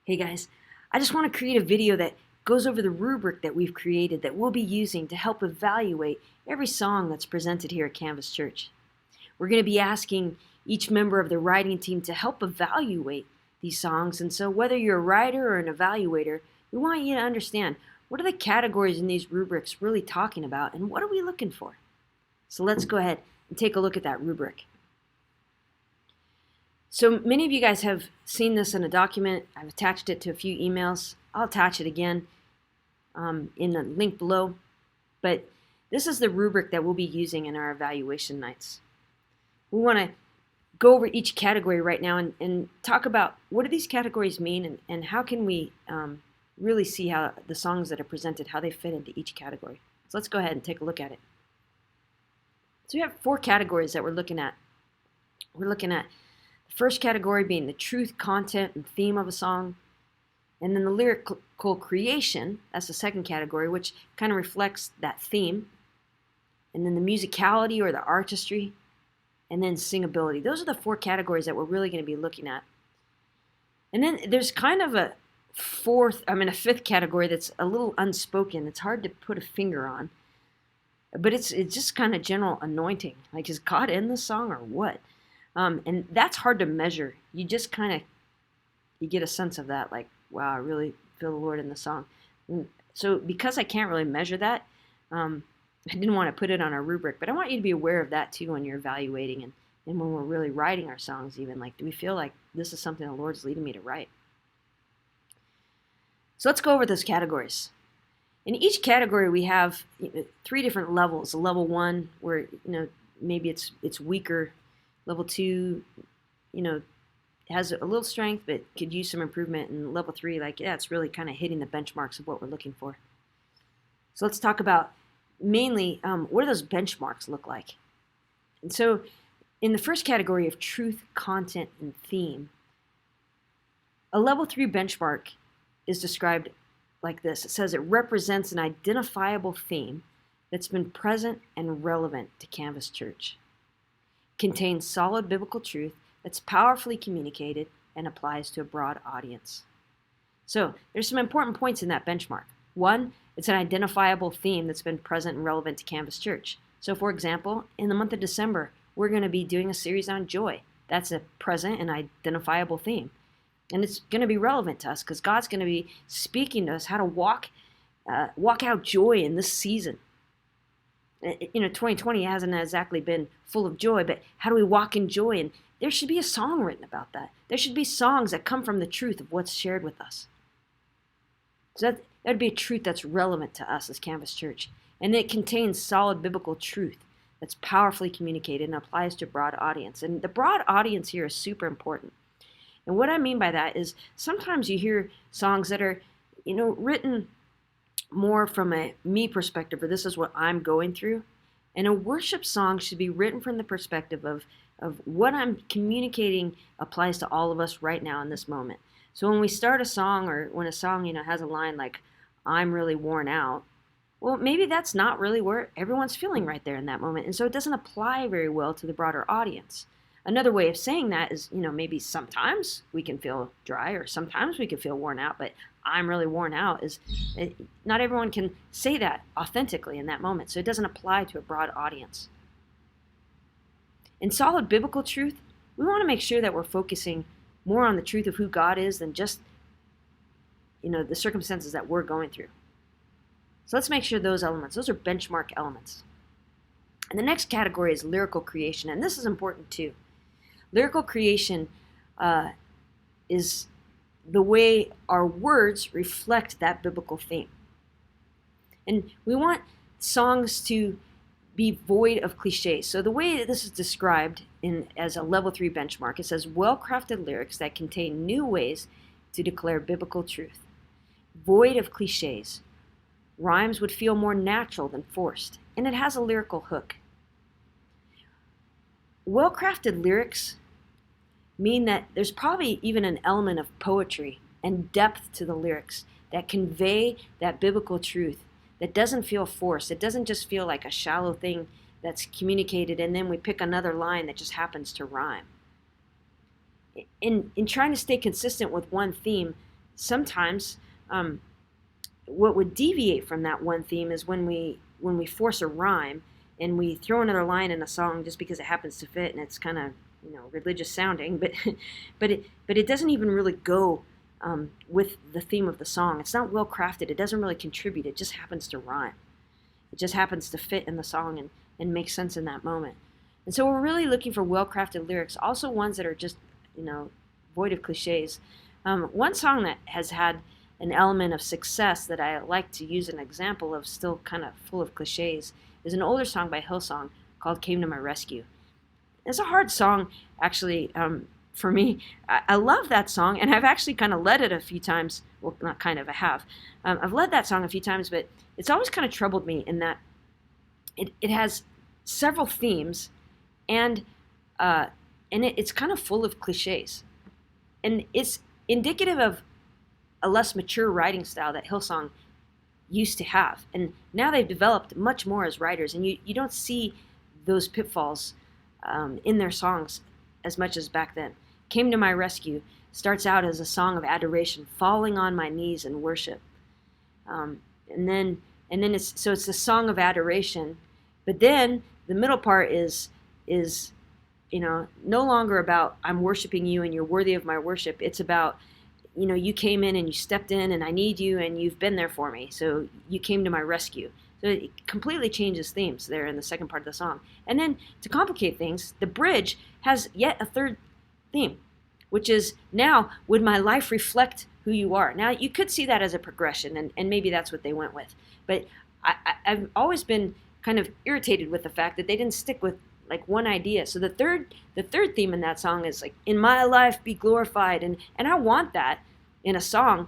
Hey guys, I just want to create a video that goes over the rubric that we've created that we'll be using to help evaluate every song that's presented here at Canvas Church. We're going to be asking each member of the writing team to help evaluate these songs, and so whether you're a writer or an evaluator, we want you to understand what are the categories in these rubrics really talking about and what are we looking for. So let's go ahead and take a look at that rubric. So many of you guys have seen this in a document. I've attached it to a few emails. I'll attach it again in the link below. But this is the rubric that we'll be using in our evaluation nights. We want to go over each category right now and talk about what do these categories mean and how can we really see how the songs that are presented, how they fit into each category. So let's go ahead and take a look at it. So we have 4 categories that we're looking at. We're looking at the first category being the truth, content, and theme of a song. And then the lyrical creation, that's the second category, which kind of reflects that theme. And then the musicality or the artistry. And then singability. Those are the 4 categories that we're really going to be looking at. And then there's kind of a fifth category that's a little unspoken. It's hard to put a finger on. But it's just kind of general anointing. Like, is God in this song or what? And that's hard to measure. You just you get a sense of that, like, wow, I really feel the Lord in the song. And so because I can't really measure that, I didn't want to put it on our rubric, but I want you to be aware of that too when you're evaluating and when we're really writing our songs even. Like, do we feel like this is something the Lord's leading me to write? So let's go over those categories. In each category we have 3 different levels. Level 1, where maybe it's weaker. Level 2, has a little strength but could use some improvement. And level 3, it's really kind of hitting the benchmarks of what we're looking for. So let's talk about mainly what do those benchmarks look like. And so in the first category of truth, content, and theme, a level 3 benchmark is described like this. It says it represents an identifiable theme that's been present and relevant to Canvas Church. Contains solid biblical truth that's powerfully communicated and applies to a broad audience. So there's some important points in that benchmark. 1, it's an identifiable theme that's been present and relevant to Canvas Church. So for example, in the month of December, we're going to be doing a series on joy. That's a present and identifiable theme. And it's going to be relevant to us because God's going to be speaking to us how to walk out joy in this season. 2020 hasn't exactly been full of joy, but how do we walk in joy? And there should be a song written about that. There should be songs that come from the truth of what's shared with us. So that'd be a truth that's relevant to us as Canvas Church. And it contains solid biblical truth that's powerfully communicated and applies to a broad audience. And the broad audience here is super important. And what I mean by that is sometimes you hear songs that are, written more from a me perspective, or this is what I'm going through. And a worship song should be written from the perspective of what I'm communicating applies to all of us right now in this moment. So when we start a song, or when a song, has a line like, I'm really worn out, well, maybe that's not really where everyone's feeling right there in that moment. And so it doesn't apply very well to the broader audience. Another way of saying that is, maybe sometimes we can feel dry or sometimes we can feel worn out, but I'm really worn out not everyone can say that authentically in that moment. So it doesn't apply to a broad audience. In solid biblical truth, we want to make sure that we're focusing more on the truth of who God is than just, the circumstances that we're going through. So let's make sure those are benchmark elements. And the next category is lyrical creation, and this is important too. Lyrical creation is the way our words reflect that biblical theme. And we want songs to be void of cliches. So the way this is described as a level 3 benchmark, it says well-crafted lyrics that contain new ways to declare biblical truth. Void of cliches. Rhymes would feel more natural than forced, and it has a lyrical hook. Well-crafted lyrics mean that there's probably even an element of poetry and depth to the lyrics that convey that biblical truth that doesn't feel forced. It doesn't just feel like a shallow thing that's communicated and then we pick another line that just happens to rhyme. In trying to stay consistent with one theme, sometimes what would deviate from that one theme is when we force a rhyme and we throw another line in a song just because it happens to fit and it's kind of religious sounding, but it doesn't even really go with the theme of the song. It's not well crafted. It doesn't really contribute. It just happens to rhyme. It just happens to fit in the song and make sense in that moment. And so we're really looking for well-crafted lyrics, also ones that are just, void of cliches. One song that has had an element of success that I like to use an example of, still kind of full of cliches, is an older song by Hillsong called Came to My Rescue. It's a hard song, actually, for me. I love that song, and I've actually kind of led it a few times. Well, not kind of, I have. I've led that song a few times, but it's always kind of troubled me in that it has several themes, and it's kind of full of cliches. And it's indicative of a less mature writing style that Hillsong used to have. And now they've developed much more as writers, and you don't see those pitfalls in their songs as much as back then. Came to My Rescue starts out as a song of adoration, falling on my knees in worship. And then it's the song of adoration, but then the middle part is no longer about I'm worshiping you and you're worthy of my worship. It's about you came in and you stepped in and I need you and you've been there for me. So you came to my rescue. So it completely changes themes there in the second part of the song. And then to complicate things, the bridge has yet a third theme, which is now, would my life reflect who you are? Now, you could see that as a progression, and maybe that's what they went with. But I've always been kind of irritated with the fact that they didn't stick with like one idea. So the third theme in that song is like, in my life be glorified. And I want that in a song,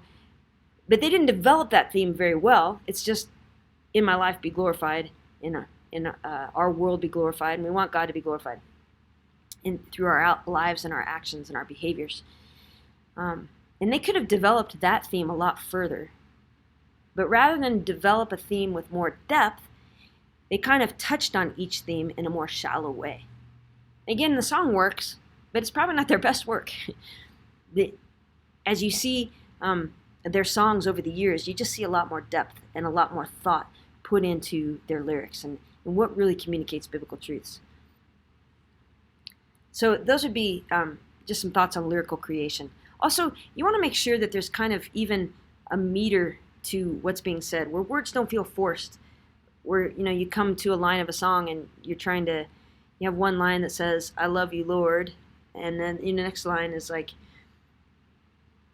but they didn't develop that theme very well. It's just, in my life be glorified, in our world be glorified, and we want God to be glorified through our lives and our actions and our behaviors. And they could have developed that theme a lot further. But rather than develop a theme with more depth, they kind of touched on each theme in a more shallow way. Again, the song works, but it's probably not their best work. As you see their songs over the years, you just see a lot more depth and a lot more thought put into their lyrics and what really communicates biblical truths. So those would be just some thoughts on lyrical creation. Also, you want to make sure that there's kind of even a meter to what's being said, where words don't feel forced, where you come to a line of a song and you have one line that says, I love you, Lord, and then the next line is like,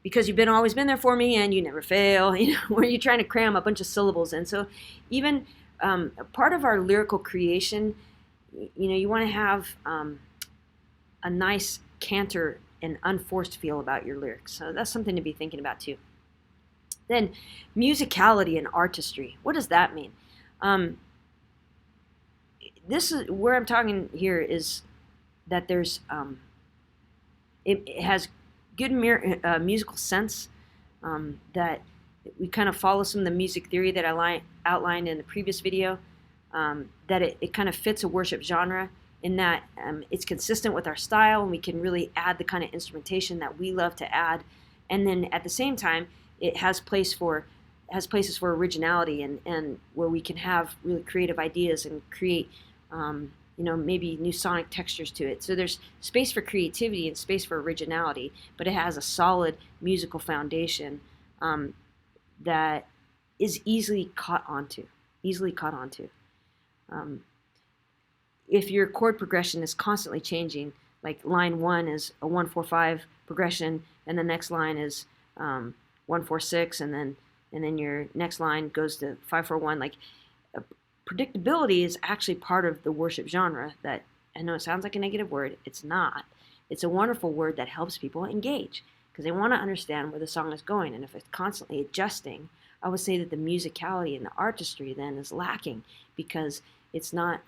because you've always been there for me and you never fail, where you're trying to cram a bunch of syllables in. So even part of our lyrical creation, you want to have a nice canter and unforced feel about your lyrics. So that's something to be thinking about too. Then musicality and artistry. What does that mean? This is where I'm talking here is that there's it has good musical sense, that we kind of follow some of the music theory that I outlined in the previous video, that it kind of fits a worship genre in that it's consistent with our style and we can really add the kind of instrumentation that we love to add, and then at the same time it has places for originality and where we can have really creative ideas and create maybe new sonic textures to it. So there's space for creativity and space for originality, but it has a solid musical foundation that is easily caught onto. If your chord progression is constantly changing, like line 1 is a 1-4-5 progression, and the next line is 1-4-6, and then your next line goes to 5-4-1, like predictability is actually part of the worship genre. That, I know it sounds like a negative word, it's not. It's a wonderful word that helps people engage because they want to understand where the song is going, and if it's constantly adjusting, I would say that the musicality and the artistry then is lacking because it's not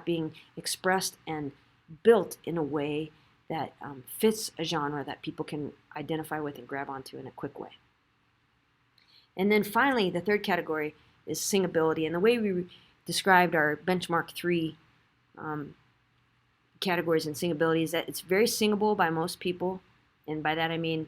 being expressed and built in a way that fits a genre that people can identify with and grab onto in a quick way. And then finally, the third category is singability. And the way we described our benchmark 3 categories in singability is that it's very singable by most people. And by that I mean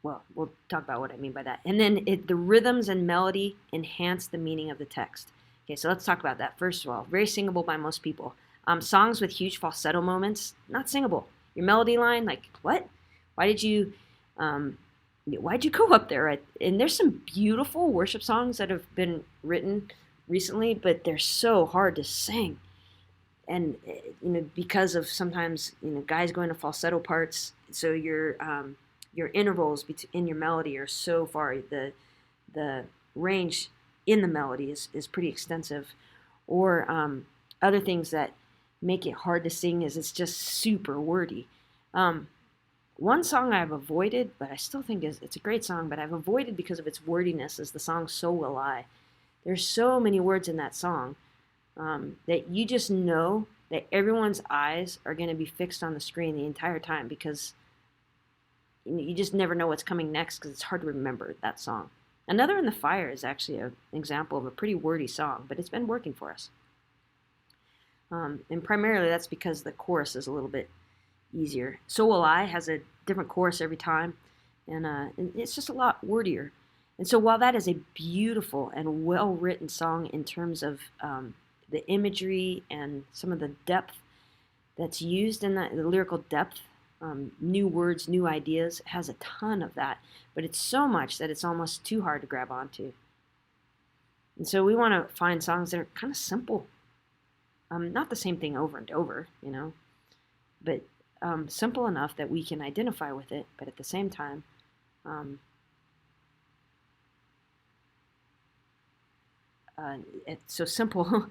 well, we'll talk about what I mean by that. And then the rhythms and melody enhance the meaning of the text. Okay, so let's talk about that. First of all, very singable by most people. Songs with huge falsetto moments, not singable. Your melody line, like, what? Why'd you go up there? Right? And there's some beautiful worship songs that have been written recently, but they're so hard to sing. And because of sometimes guys going to falsetto parts, so your intervals in your melody are so far, the range in the melody is pretty extensive, or other things that make it hard to sing is it's just super wordy. One song I've avoided, but I still think it's a great song, but I've avoided because of its wordiness, is the song "So Will I." There's so many words in that song that you just know that everyone's eyes are going to be fixed on the screen the entire time, because you just never know what's coming next because it's hard to remember that song. Another in the Fire is actually an example of a pretty wordy song, but it's been working for us. And primarily that's because the chorus is a little bit easier. "So Will I" has a different chorus every time, and it's just a lot wordier. And so while that is a beautiful and well-written song in terms of the imagery and some of the depth that's used in the lyrical depth, new words, new ideas, it has a ton of that, but it's so much that it's almost too hard to grab onto. And so we want to find songs that are kind of simple, not the same thing over and over, but simple enough that we can identify with it, but at the same time, it's so simple,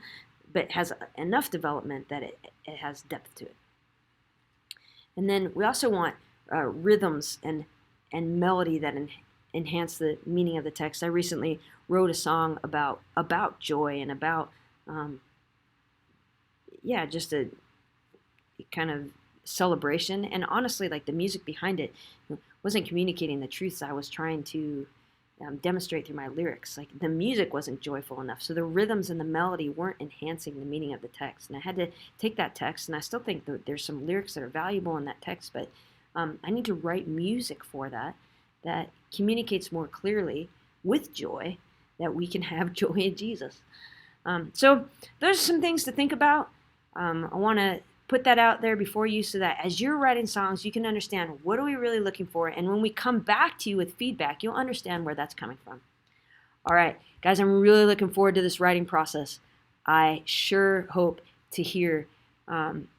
but has enough development that it has depth to it. And then we also want rhythms and melody that enhance the meaning of the text. I recently wrote a song about joy and about just a kind of celebration. And honestly, like, the music behind it wasn't communicating the truths I was trying to demonstrate through my lyrics. Like, the music wasn't joyful enough, so the rhythms and the melody weren't enhancing the meaning of the text. And I had to take that text, and I still think that there's some lyrics that are valuable in that text, but I need to write music for that communicates more clearly with joy that we can have joy in Jesus. So those are some things to think about. I want to put that out there before you so that as you're writing songs, you can understand what are we really looking for, and when we come back to you with feedback, you'll understand where that's coming from. All right, guys, I'm really looking forward to this writing process. I sure hope to hear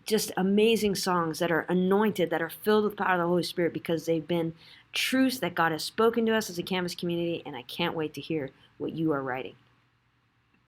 just amazing songs that are anointed, that are filled with the power of the Holy Spirit, because they've been truths that God has spoken to us as a Canvas community, and I can't wait to hear what you are writing.